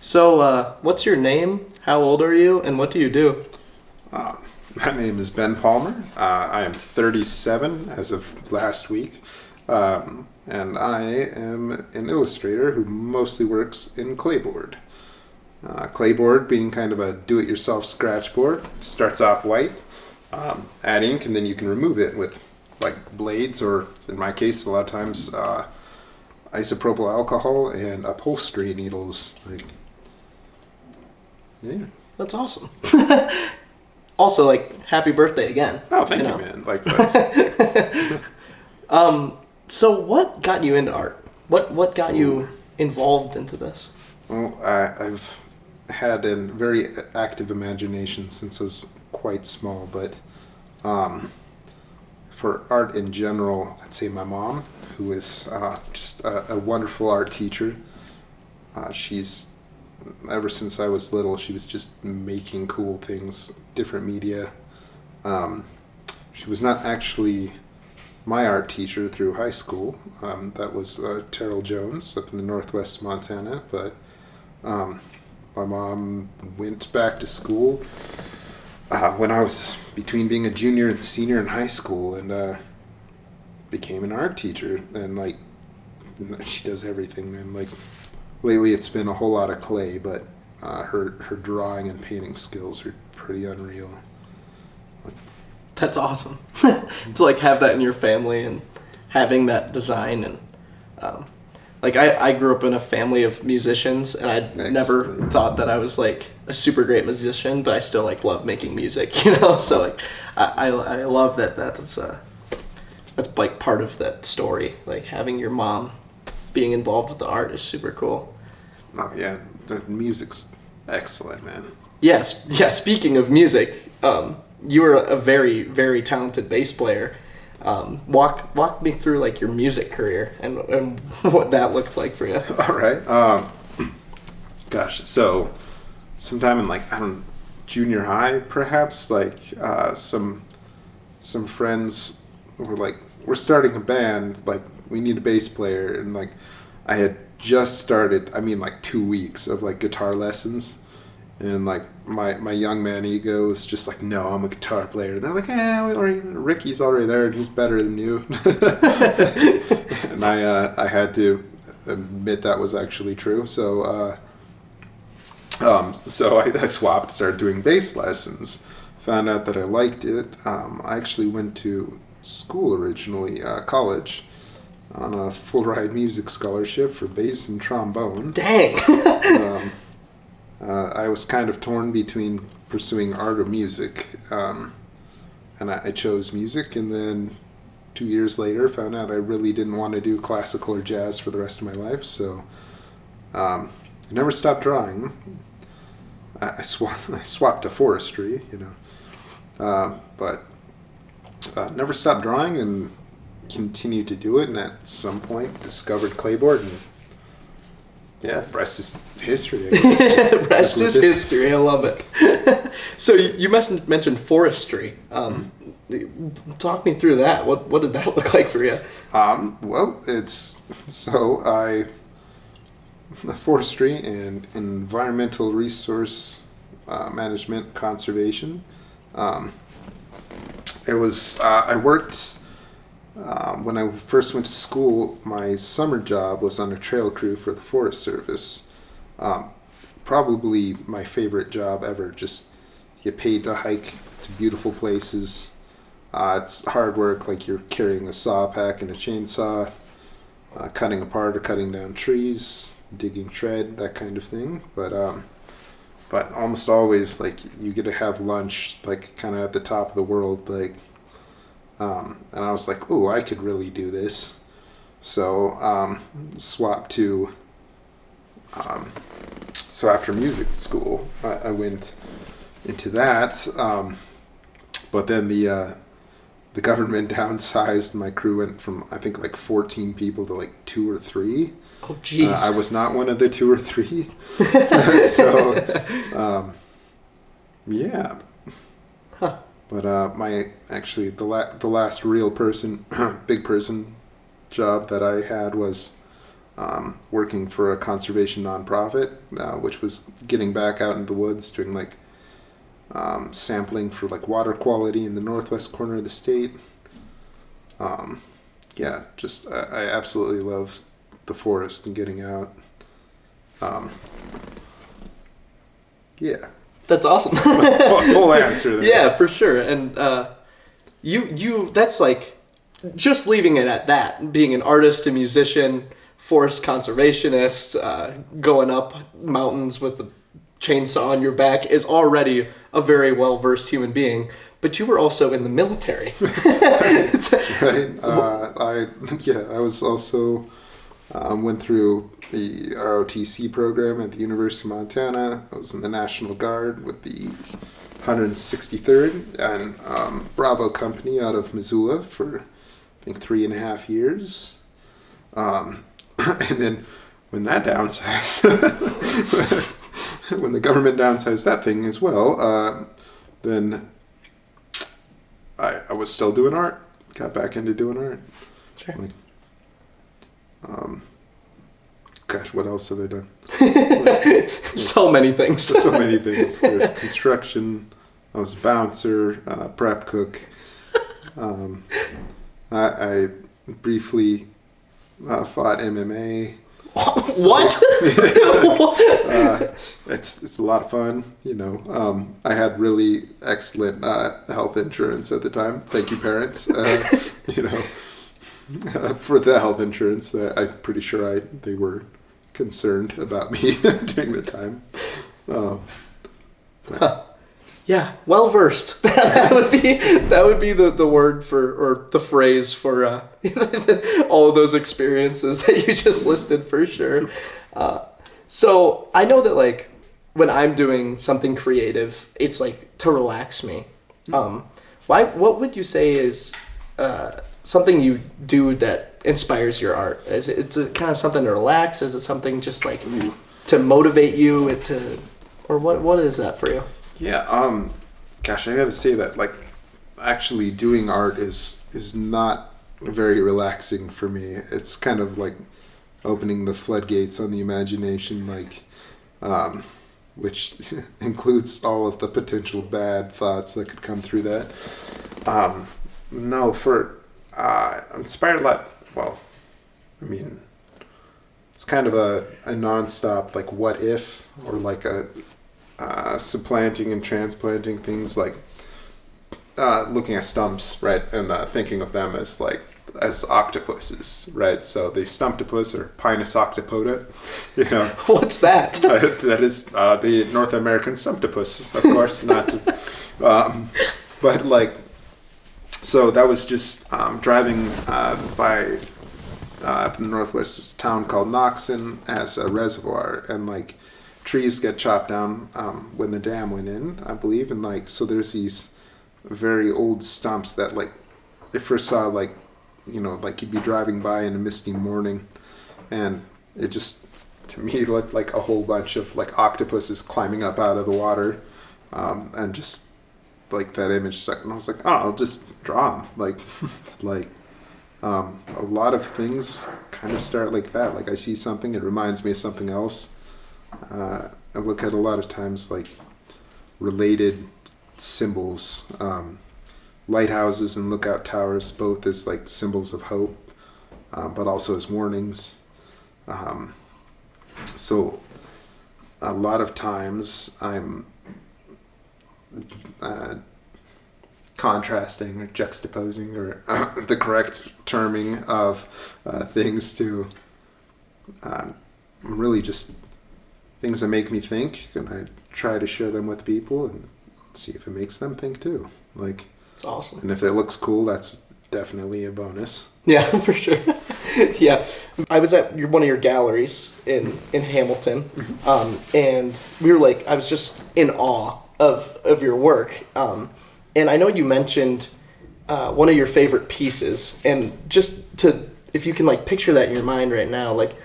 So, what's your name? How old are you? And what do you do? Uh, my name is Ben Palmer. I am 37 as of last week, and I am an illustrator who mostly works in Clayboard. Clayboard being kind of a do-it-yourself scratch board. Starts off white, add ink, and then you can remove it with like blades, or in my case, a lot of times isopropyl alcohol and upholstery needles. Yeah. That's awesome. Also, happy birthday again. Oh, thank you, man. Likewise. So what got you into art? What got you involved into this? Well, I've had a very active imagination since I was quite small, but for art in general, I'd say my mom, who is just a wonderful art teacher. She's, ever since I was little, she was just making cool things, different media. She was not actually my art teacher through high school. That was Terrell Jones up in the northwest Montana, but my mom went back to school when I was between being a junior and senior in high school, and became an art teacher. And she does everything. And lately, it's been a whole lot of clay, but her drawing and painting skills are pretty unreal. That's awesome. To have that in your family and having that design and I grew up in a family of musicians, and I never thought that I was a super great musician, but I still love making music, So I love that's part of that story. Having your mom being involved with the art is super cool. Oh yeah, the music's excellent, man. Yes, yeah. Speaking of music, you are a very, very talented bass player. Walk me through your music career and what that looked like for you. All right. Gosh, so sometime in I don't junior high, perhaps, some friends were we're starting a band, we need a bass player, and I had just started, 2 weeks of guitar lessons, and my young man ego was just no, I'm a guitar player. And they're Ricky's already there and he's better than you. And I had to admit that was actually true. So I swapped, started doing bass lessons, found out that I liked it. I actually went to school originally, college, on a full ride music scholarship for bass and trombone. Dang. I was kind of torn between pursuing art or music, and I chose music, and then 2 years later found out I really didn't want to do classical or jazz for the rest of my life, so I never stopped drawing. I swapped to forestry, but never stopped drawing and continued to do it, and at some point discovered Clayboard, and yeah, rest is history, I guess. Rest is history. I love it. So you mentioned forestry. Talk me through that. What did that look like for you? Well, forestry and environmental resource management conservation. It was I worked. When I first went to school, my summer job was on a trail crew for the Forest Service. Probably my favorite job ever. Just get paid to hike to beautiful places. It's hard work, you're carrying a saw pack and a chainsaw, cutting apart or cutting down trees, digging tread, that kind of thing. But almost always, you get to have lunch, kind of at the top of the world, and I was ooh, I could really do this. So swapped to, so after music school, I went into that, but then the government downsized. My crew went from, I think, 14 people to 2 or 3. Oh, jeez. I was not one of the 2 or 3. So, yeah. Huh. But the last real big person job that I had was working for a conservation nonprofit, which was getting back out into the woods, doing like sampling for like water quality in the northwest corner of the state. Yeah, just I absolutely love the forest and getting out. Yeah. That's awesome. Full answer there. Yeah, for sure. And you that's like just leaving it at that, being an artist, a musician, forest conservationist, going up mountains with a chainsaw on your back is already a very well-versed human being. But you were also in the military. Right. I was also went through the ROTC program at the University of Montana. I was in the National Guard with the 163rd and Bravo Company out of Missoula for I think 3.5 years. And then when that downsized, when the government downsized that thing as well, then I was still doing art. Got back into doing art. Sure. Like, gosh, what else have I done? So many things. So many things. There's construction. I was a bouncer, prep cook. I briefly fought MMA. What? It's a lot of fun, you know. I had really excellent health insurance at the time. Thank you, parents. You know, for the health insurance, I'm pretty sure they were concerned about me during the time. Yeah, well versed. that would be the word for, or the phrase for all of those experiences that you just listed for sure. So I know that like when I'm doing something creative, it's like to relax me. What would you say is something you do that inspires your art? Is it kind of something to relax? Is it something just like to motivate you? Or what is that for you? Yeah, gosh, I gotta say that like actually doing art is not very relaxing for me. It's kind of like opening the floodgates on the imagination, like which includes all of the potential bad thoughts that could come through that. No, I'm inspired a lot. Well, I mean, it's kind of a nonstop like what if, or like a supplanting and transplanting things, like looking at stumps, right, and thinking of them as octopuses, right? So the stumptopus or Pinus octopoda, you know. What's that? That is the North American stumptopus, of course, not to, but like, so that was just driving by up in the northwest, this town called Noxon as a reservoir, and like trees get chopped down when the dam went in, I believe, and like so there's these very old stumps that like I first saw, like, you know, like you'd be driving by in a misty morning, and it just to me looked like a whole bunch of like octopuses climbing up out of the water, and just like that image stuck, and I was like, oh, I'll just draw them, like a lot of things kind of start like that. Like I see something, it reminds me of something else. I look at a lot of times like related symbols, lighthouses and lookout towers, both as like symbols of hope, but also as warnings. So a lot of times I'm contrasting or juxtaposing, or the correct terming of things to really just things that make me think, and I try to share them with people and see if it makes them think too. Like, it's awesome. And if it looks cool, that's definitely a bonus. Yeah, for sure. Yeah, I was at one of your galleries in Hamilton, and we were like, I was just in awe of your work. And I know you mentioned one of your favorite pieces, and just if you can like picture that in your mind right now, like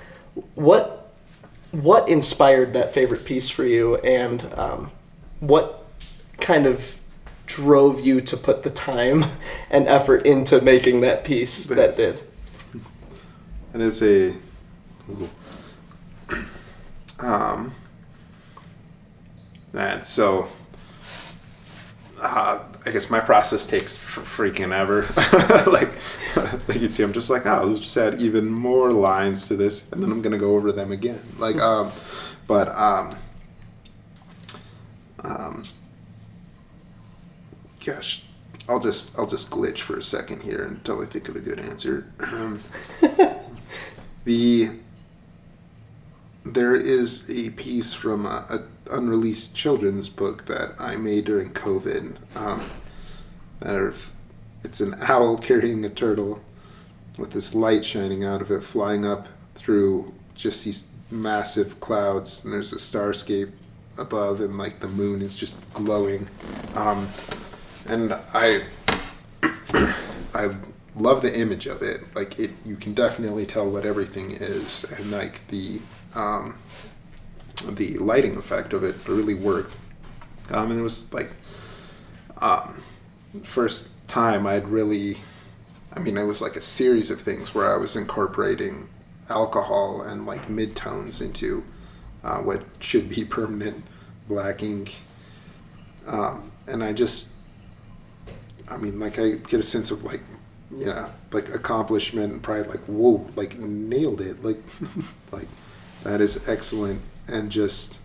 what inspired that favorite piece for you, and what kind of drove you to put the time and effort into making that piece that did? It is a Ooh. And so, I guess my process takes freaking ever. Like you see, I'm just like, oh, let's just add even more lines to this, and then I'm gonna go over them again. Gosh, I'll just glitch for a second here until I think of a good answer. There is a piece from a unreleased children's book that I made during COVID. It's an owl carrying a turtle with this light shining out of it, flying up through just these massive clouds, and there's a starscape above, and like the moon is just glowing. And I love the image of it. Like you can definitely tell what everything is, and like the lighting effect of it really worked. And it was like first time it was like a series of things where I was incorporating alcohol and like midtones into what should be permanent black ink. And I get a sense of like accomplishment and pride, like, whoa, like nailed it. Like, like that is excellent. And just,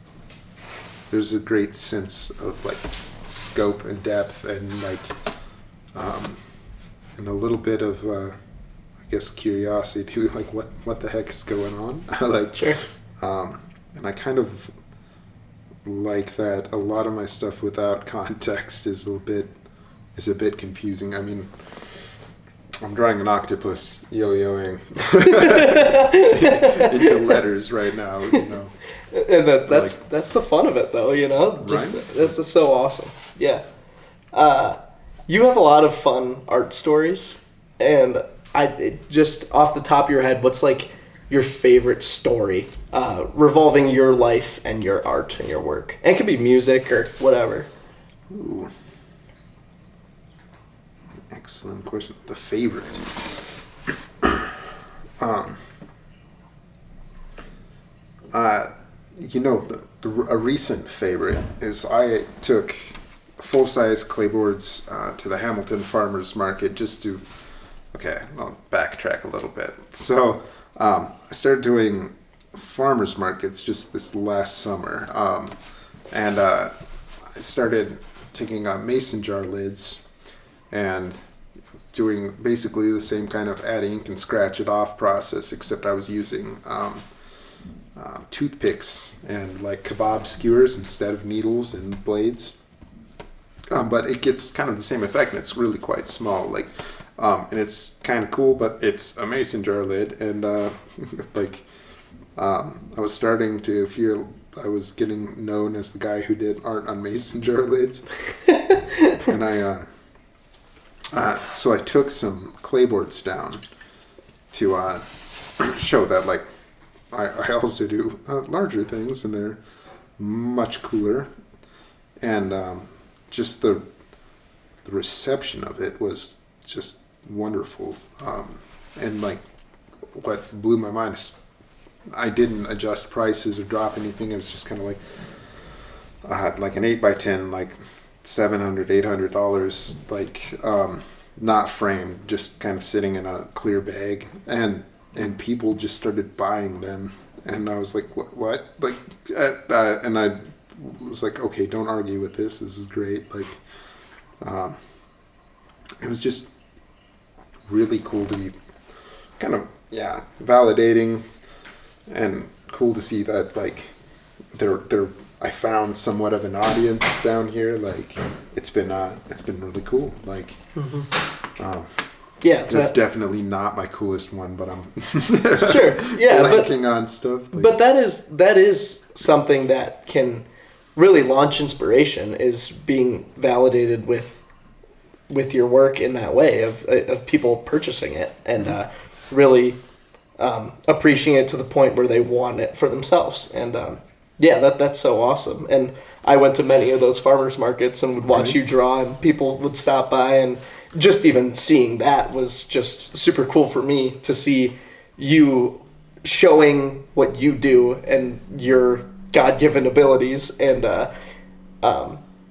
there's a great sense of like scope and depth and like, and a little bit of, I guess, curiosity to like what the heck is going on. Sure. And I kind of like that a lot of my stuff without context is a bit confusing. I mean, I'm drawing an octopus yo-yoing into letters right now, And that's the fun of it, though, Just, right? That's so awesome. Yeah. You have a lot of fun art stories, and just off the top of your head, what's like your favorite story revolving your life and your art and your work? And it could be music or whatever. Ooh. Excellent question. The favorite. A recent favorite is I took full-size clayboards to the Hamilton Farmers Market I'll backtrack a little bit. So I started doing farmers markets just this last summer. And I started taking mason jar lids and doing basically the same kind of add ink and scratch it off process, except I was using toothpicks and like kebab skewers instead of needles and blades. But it gets kind of the same effect, and it's really quite small. And it's kind of cool, but it's a mason jar lid, and I was starting to feel I was getting known as the guy who did art on mason jar lids. And so I took some clayboards down to show that like I also do larger things, and they're much cooler. And just the reception of it was just wonderful. And like what blew my mind is I didn't adjust prices or drop anything. It was just kind of like an 8x10, like $700, $800, like not framed, just kind of sitting in a clear bag, and people just started buying them, and I was like, what? Like, and I was like, okay, don't argue with this. This is great. Like, it was just really cool to be kind of validating, and cool to see that like I found somewhat of an audience down here. Like it's been really cool. Like, that's definitely not my coolest one, but I'm sure, yeah, blanking on stuff. Like, but that is something that can really launch inspiration, is being validated with your work in that way of people purchasing it and really appreciating it to the point where they want it for themselves. And that's so awesome. And I went to many of those farmers markets and would watch you draw, and people would stop by, and just even seeing that was just super cool for me to see you showing what you do and your God-given abilities and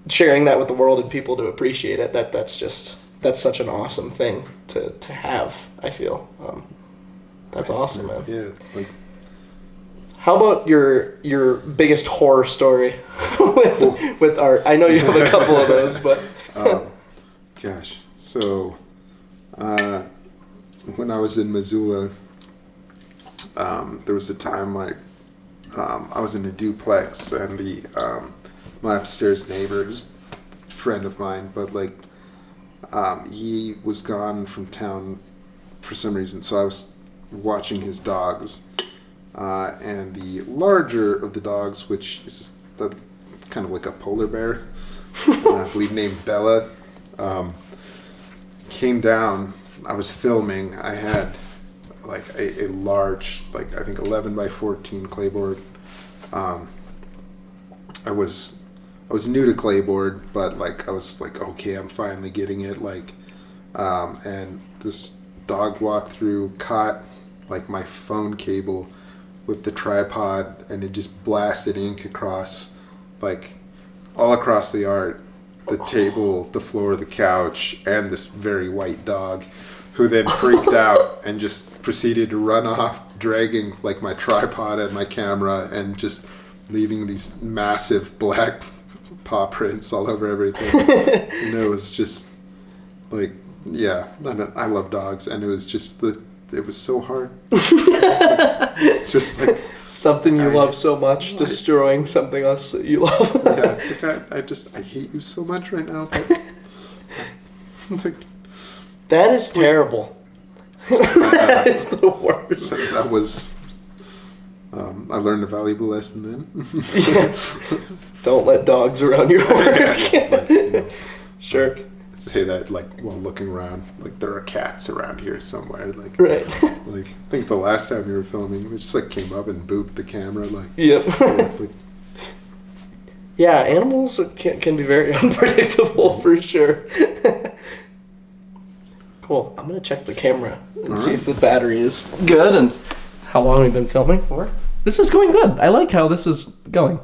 sharing that with the world and people to appreciate it. That's such an awesome thing to have. I feel that's awesome, man. Yeah. Like, how about your biggest horror story with art? I know you have a couple of those, but gosh. So when I was in Missoula, there was a time like I was in a duplex, and my upstairs neighbor was a friend of mine, but like he was gone from town for some reason, so I was watching his dogs, and the larger of the dogs, which is kind of like a polar bear, I believe named Bella, came down. I was filming. I had like a large, like I think 11 by 14 clayboard. I was new to clayboard, but like I was like, okay, I'm finally getting it. Like, and this dog walked through, caught like my phone cable with the tripod, and it just blasted ink across, like all across the art, the table, the floor, the couch, and this very white dog, who then freaked out and just proceeded to run off, dragging like my tripod and my camera, and just leaving these massive black paw prints all over everything. And it was just like, yeah, I love dogs, and it was just it was so hard. It's just like something you love so much, destroying something else that you love. Yeah, it's like I hate you so much right now. But, like, that is terrible. That is the worst. That was. I learned a valuable lesson then. Yeah. Don't let dogs around your work. Like, sure. Like, say that like while looking around, like there are cats around here somewhere. Like, right. Like I think the last time you were filming, we just like came up and booped the camera. Like, yep. Like, yeah, animals can be very unpredictable for sure. Cool. I'm gonna check the camera and see if the battery is good and how long we've been filming for. This is going good. I like how this is going.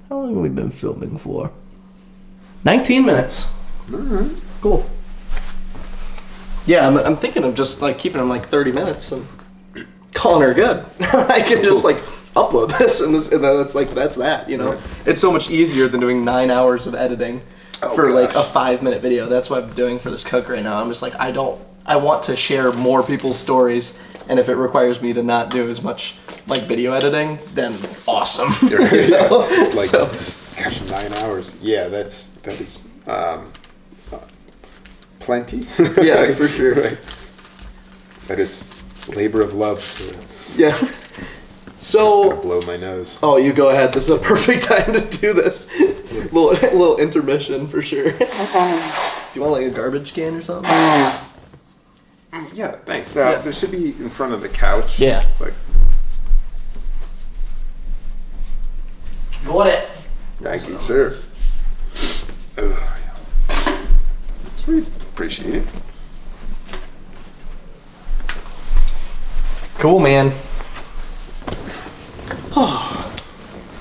How long have we been filming for? 19 minutes. all right. Cool. Yeah, I'm thinking of just like keeping them like 30 minutes and calling her good. I can just like upload this and then it's like that's that, you know. Right. It's so much easier than doing 9 hours of editing for like a 5-minute video. That's what I'm doing for this cook right now. I'm just like I want to share more people's stories, and if it requires me to not do as much like video editing, then awesome. You know? Like, so. gosh, 9 hours. Yeah, that is plenty. Yeah, for sure. Right. That is labor of love. So Yeah. So. I'm gonna blow my nose. Oh, you go ahead. This is a perfect time to do this. Little intermission for sure. Do you want like a garbage can or something? Yeah, thanks. Now, there should be in front of the couch. Yeah. Like, Got it. thank you, sir. Sweet. Appreciate it. Cool, man.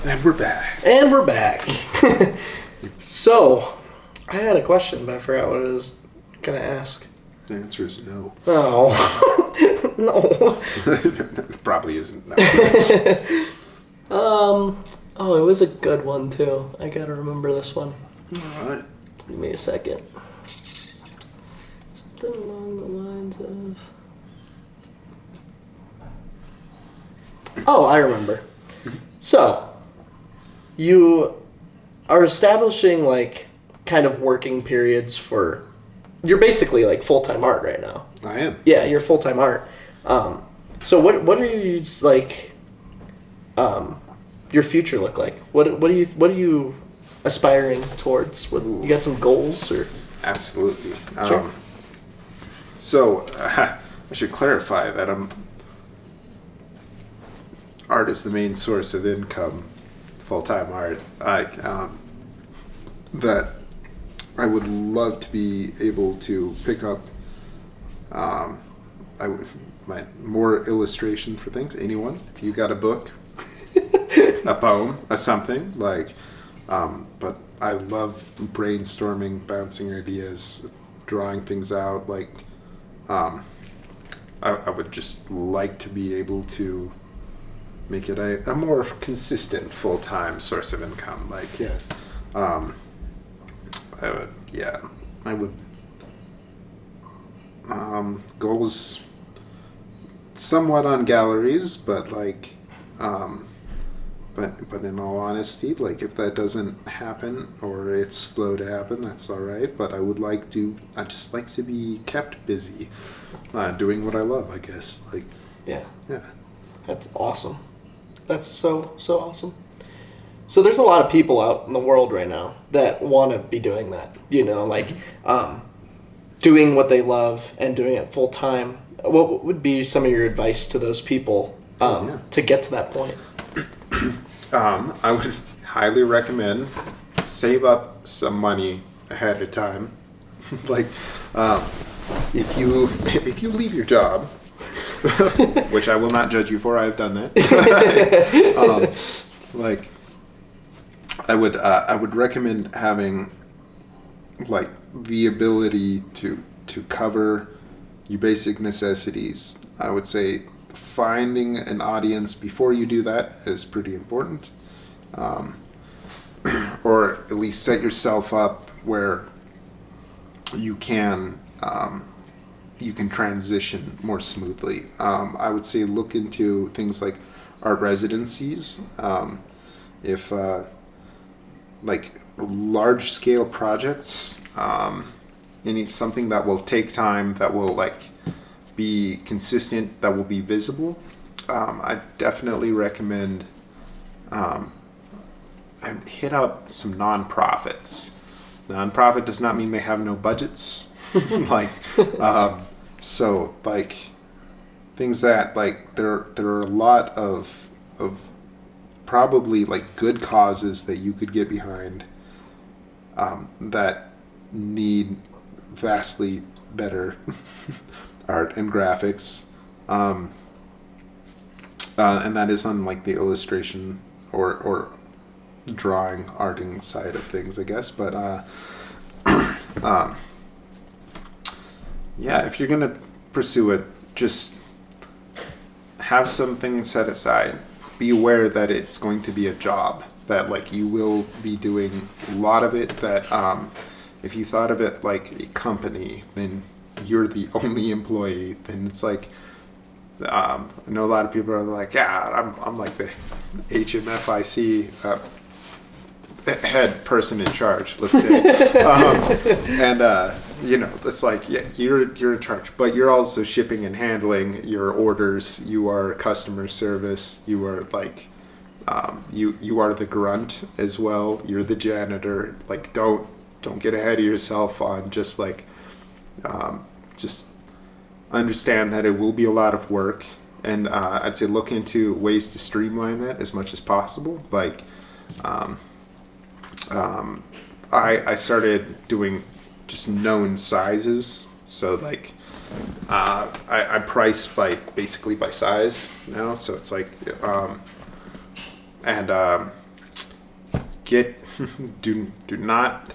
And we're back. And we're back. So, I had a question, but I forgot what I was gonna ask. The answer is no. Oh. No. It probably isn't. No. Oh, it was a good one too. I gotta remember this one. All right. Give me a second. Something along the lines of... Oh, I remember. So, you are establishing like kind of working periods for... You're basically like full-time art right now. I am. Yeah, you're full-time art. So what are you like? Your future look like? What are you aspiring towards? You got some goals or? Absolutely. Sure. So I should clarify that art is the main source of income, full-time art. That I would love to be able to pick up. my more illustration for things. Anyone, if you got a book, a poem, a something like, but I love brainstorming, bouncing ideas, drawing things out. Like, I would just like to be able to make it a more consistent full-time source of income. Like, I would goals somewhat on galleries, but like, but in all honesty, like if that doesn't happen or it's slow to happen, that's all right. But I just like to be kept busy, doing what I love, I guess. Like, yeah, yeah, that's awesome. That's so awesome. So there's a lot of people out in the world right now that want to be doing that, like doing what they love and doing it full time. What would be some of your advice to those people to get to that point? I would highly recommend save up some money ahead of time. Like, if you leave your job, which I will not judge you for, I've done that. Like, I would recommend having like the ability to cover your basic necessities. I would say finding an audience before you do that is pretty important, or at least set yourself up where you can transition more smoothly. I would say look into things like art residencies. If like large scale projects, something that will take time, that will like be consistent, that will be visible. I definitely recommend I'd hit up some nonprofits. Nonprofit does not mean they have no budgets. Like, so like things that like there are a lot of probably like good causes that you could get behind, that need vastly better art and graphics, and that is on like the illustration or drawing, arting side of things, I guess. But yeah, if you're gonna pursue it, just have something set aside. Be aware that it's going to be a job, that like you will be doing a lot of it, that if you thought of it like a company, then you're the only employee. Then it's like, I know a lot of people are like, yeah, I'm like the HMFIC head person in charge, let's say. It's like, yeah, you're in charge, but you're also shipping and handling your orders. You are customer service. You are like, you are the grunt as well. You're the janitor. Like, don't get ahead of yourself on just like, just understand that it will be a lot of work, and I'd say look into ways to streamline that as much as possible. Like, I started doing just known sizes, so like I price basically by size now. So it's like do not,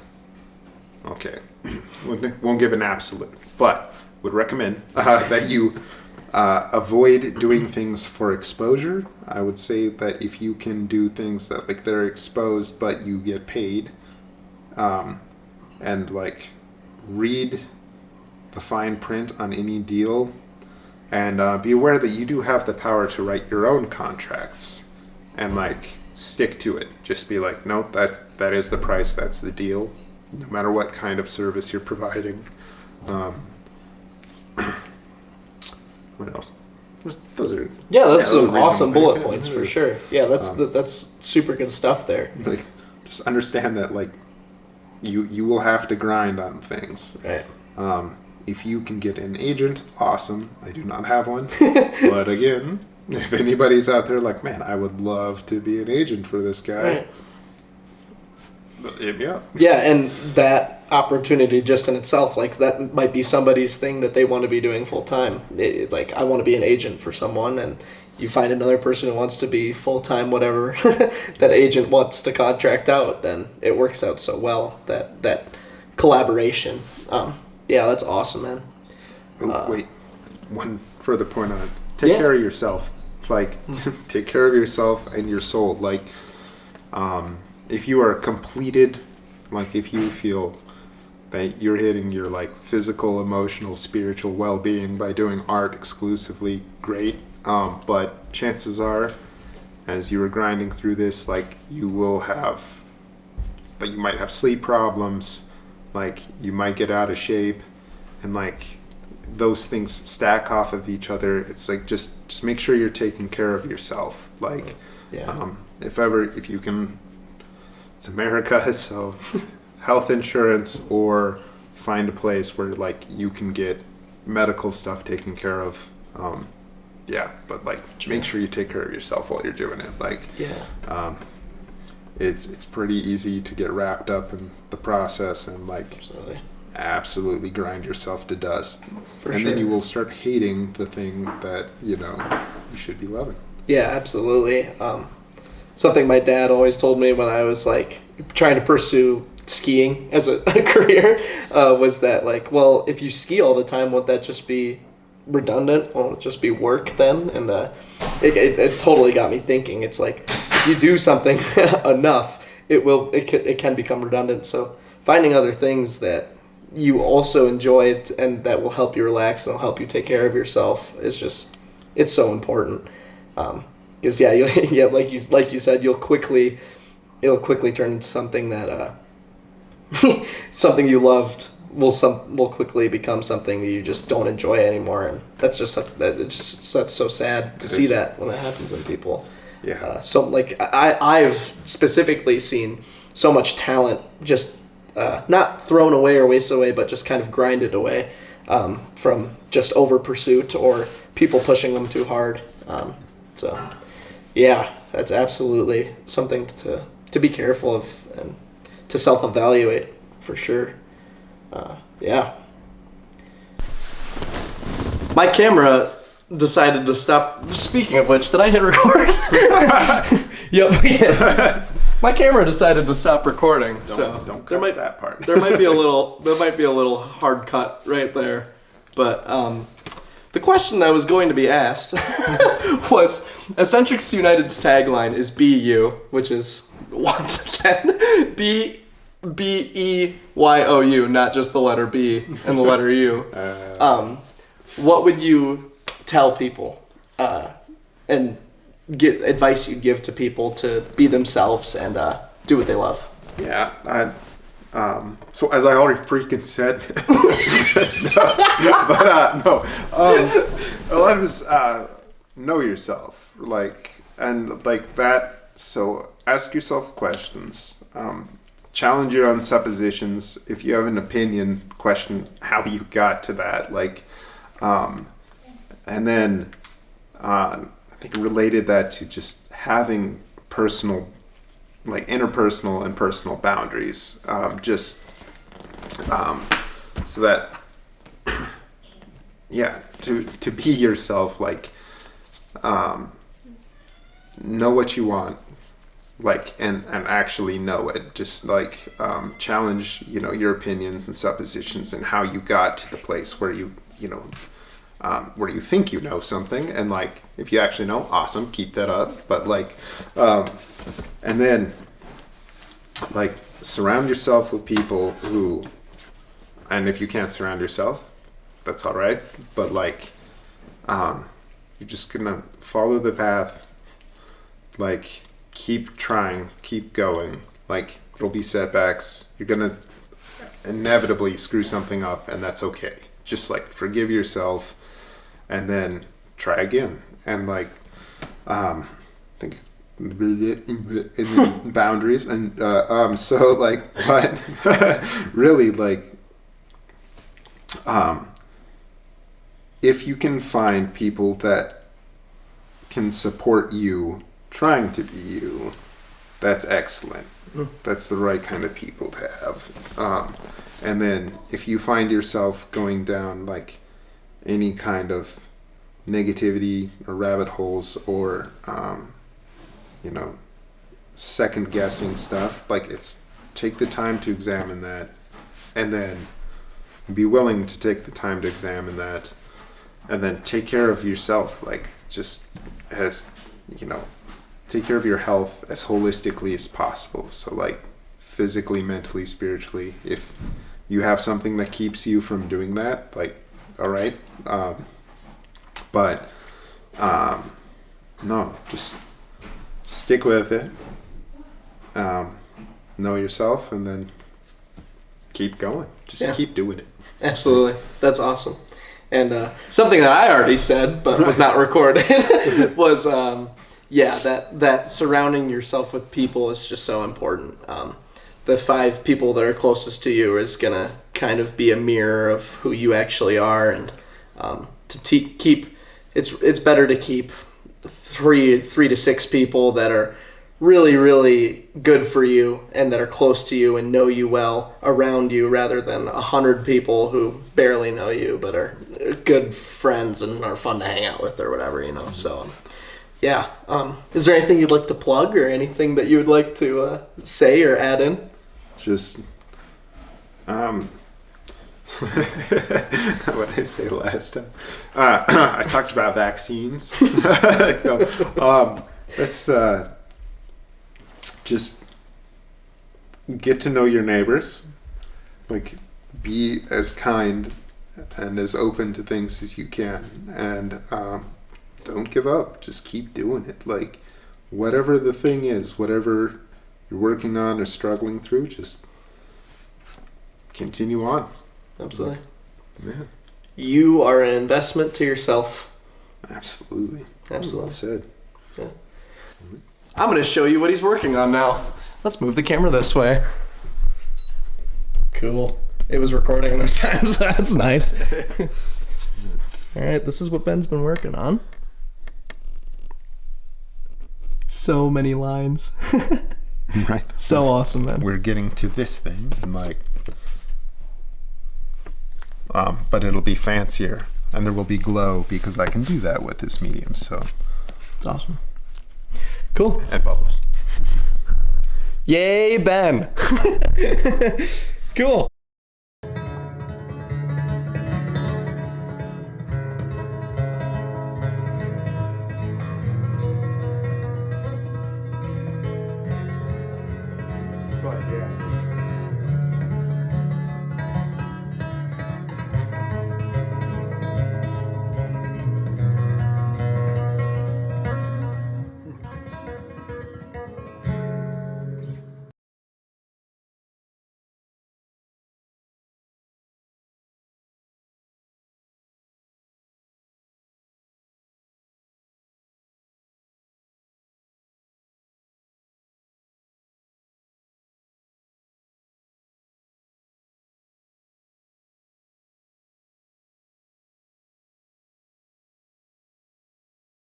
okay, won't give an absolute, but would recommend that you avoid doing things for exposure. I would say that if you can do things that like they're exposed but you get paid, and like read the fine print on any deal, and be aware that you do have the power to write your own contracts, and like stick to it. Just be like, no, that is the price, that's the deal, no matter what kind of service you're providing. What else? Those are some awesome bullet points for sure. Yeah, that's super good stuff there. Like, just understand that like you will have to grind on things. Right. If you can get an agent, awesome. I do not have one, but again, if anybody's out there like, man, I would love to be an agent for this guy. Right. Yeah. Yeah, and that opportunity just in itself. Like that might be somebody's thing that they want to be doing full time. Like I want to be an agent for someone, and you find another person who wants to be full time, whatever that agent wants to contract out. Then it works out so well that collaboration. Yeah, that's awesome, man. Wait, one further point on it. Take care of yourself. Like, take care of yourself and your soul. Like, if you are completed, like if you feel that you're hitting your like physical, emotional, spiritual well-being by doing art exclusively, great. But chances are, as you are grinding through this, like you might have sleep problems, like you might get out of shape, and like those things stack off of each other. It's like just make sure you're taking care of yourself. Like, if you can, it's America, so health insurance, or find a place where like you can get medical stuff taken care of. But like make sure you take care of yourself while you're doing it. Like, it's pretty easy to get wrapped up in the process and like absolutely grind yourself to dust. Then you will start hating the thing that you should be loving. Yeah, absolutely. Something my dad always told me when I was like trying to pursue skiing as a career was that like, well, if you ski all the time, won't that just be redundant? Won't it just be work then? And it totally got me thinking. It's like if you do something enough, it can become redundant. So finding other things that you also enjoy and that will help you relax and will help you take care of yourself is it's so important. Because like you said, it'll quickly turn into something that something you loved will quickly become something that you just don't enjoy anymore, and that's so sad to see that when that happens in people. Yeah. So like I've specifically seen so much talent just not thrown away or wasted away, but just kind of grinded away from just over pursuit or people pushing them too hard. So yeah, that's absolutely something to be careful of and to self-evaluate for sure. My camera decided to stop. Speaking of which, did I hit record? Yep, we did. My camera decided to stop recording. Don't cut that part. There might be a little hard cut right there. But the question that was going to be asked was Eccentrics United's tagline is "Be You," which is once again BEYOU, not just the letter B and the letter U. What would you tell people and get advice you'd give to people to be themselves and do what they love? Yeah, so as I already freaking said, a lot of is know yourself, and that. So ask yourself questions. Challenge your own suppositions. If you have an opinion, question how you got to that. And then I think related that to just having personal, interpersonal and personal boundaries. So that, to be yourself, know what you want. And actually know it. Just challenge, your opinions and suppositions and how you got to the place where you think you know something. And if you actually know, awesome, keep that up. But and then surround yourself with people who, and if you can't surround yourself, that's all right. But you're just gonna follow the path. Keep trying, keep going. There'll be setbacks. You're gonna inevitably screw something up, and that's okay. Just forgive yourself, and then try again. And I think in boundaries. And but really if you can find people that can support you trying to be you, that's excellent. That's the right kind of people to have. And then if you find yourself going down like any kind of negativity or rabbit holes or, you know, second guessing stuff, like take the time to examine that, and then be willing to take the time to examine that, and then take care of yourself, like just as, you know, take care of your health as holistically as possible. So like physically, mentally, spiritually. If you have something that keeps you from doing that, like, all right. But no, just stick with it. Know yourself, and then keep going. Just keep doing it. Absolutely. That's awesome. And something that I already said, but was not recorded, was, that surrounding yourself with people is just so important. The 5 people that are closest to you is going to kind of be a mirror of who you actually are. And keep, it's better to keep 3 to 6 people that are really, really good for you and that are close to you and know you well around you, rather than 100 people who barely know you but are good friends and are fun to hang out with or whatever, you know. So is there anything you'd like to plug or anything that you would like to say or add in? Just what did I say last time? I talked about vaccines. Let's just get to know your neighbors. Like, be as kind and as open to things as you can, and don't give up. Just keep doing it. Like, whatever the thing is, whatever you're working on or struggling through, just continue on. Absolutely. Yeah. You are an investment to yourself. Absolutely. Well said. Yeah. I'm going to show you what he's working on now. Let's move the camera this way. Cool. It was recording this time, so that's nice. All right, this is what Ben's been working on. So many lines. Right. So awesome, man. We're getting to this thing, and like, but it'll be fancier, and there will be glow because I can do that with this medium. So it's awesome. Cool. And bubbles. Yay, Ben. Cool.